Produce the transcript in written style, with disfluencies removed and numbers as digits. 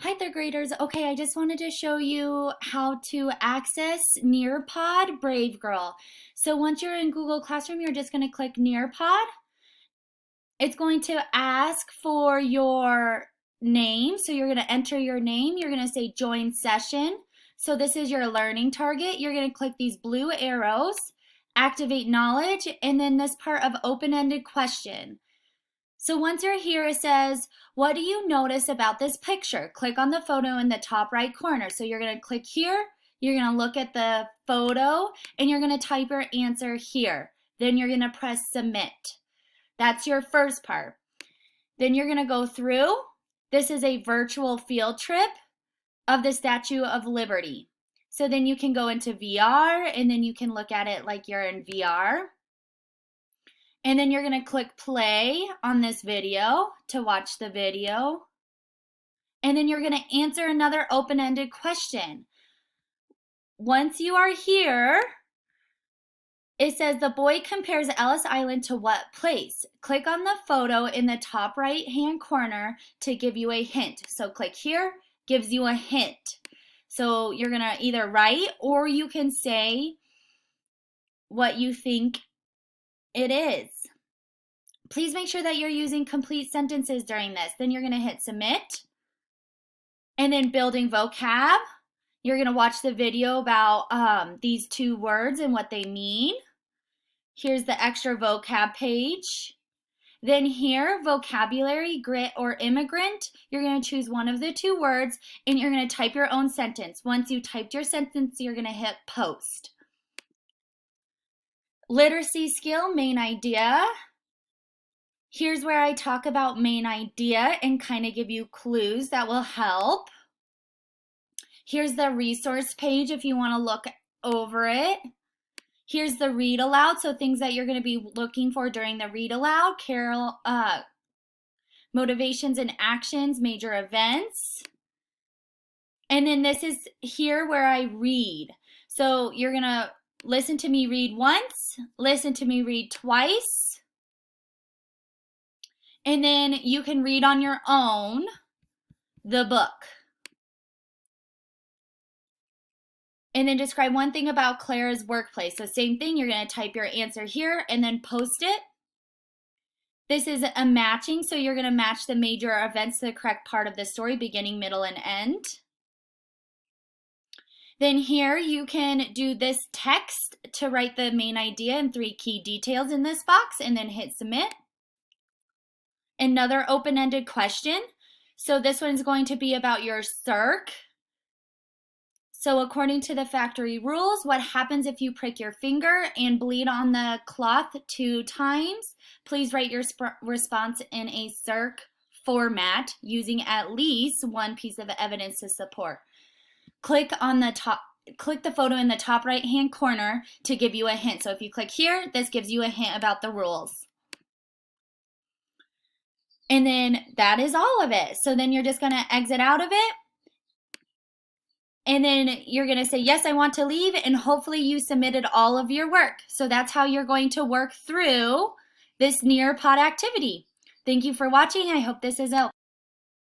Hi, third graders. Okay, I just wanted to show you how to access Nearpod Brave Girl. So once you're in Google Classroom, you're just going to click Nearpod. It's going to ask for your name. So you're going to enter your name. You're going to say join session. So this is your learning target. You're going to click these blue arrows, activate knowledge, and then this part of open-ended question. So once you're here, it says, what do you notice about this picture? Click on the photo in the top right corner. So you're going to click here, you're going to look at the photo, and you're going to type your answer here. Then you're going to press submit. That's your first part. Then you're going to go through. This is a virtual field trip of the Statue of Liberty. So then you can go into VR, and then you can look at it like you're in VR. And then you're going to click play on this video to watch the video. And then you're going to answer another open-ended question. Once you are here, it says the boy compares Ellis Island to what place? Click on the photo in the top right-hand corner to give you a hint. So click here, gives you a hint. So you're going to either write or you can say what you think it is. Please make sure that you're using complete sentences during this. Then you're going to hit submit. And then building vocab. You're going to watch the video about these two words and what they mean. Here's the extra vocab page. Then here, vocabulary, grit, or immigrant. You're going to choose one of the two words and you're going to type your own sentence. Once you typed your sentence, you're going to hit post. Literacy skill, main idea. Here's where I talk about main idea and kind of give you clues that will help. Here's the resource page if you want to look over it. Here's the read aloud, so things that you're going to be looking for during the read aloud. Motivations and actions, major events. And then this is here where I read. So you're going to listen to me read once, listen to me read twice. And then you can read on your own the book. And then describe one thing about Clara's workplace. So same thing, you're going to type your answer here and then post it. This is a matching, so you're going to match the major events to the correct part of the story, beginning, middle, and end. Then here you can do this text to write the main idea and 3 key details in this box and then hit submit. Another open-ended question. So this one's going to be about your circ. So according to the factory rules, what happens if you prick your finger and bleed on the cloth 2 times? Please write your response in a circ format using at least one piece of evidence to support. Click the photo in the top right-hand corner to give you a hint. So if you click here, this gives you a hint about the rules. And then that is all of it. So then you're just going to exit out of it. And then you're going to say, yes, I want to leave. And hopefully you submitted all of your work. So that's how you're going to work through this Nearpod activity. Thank you for watching. I hope this is helpful.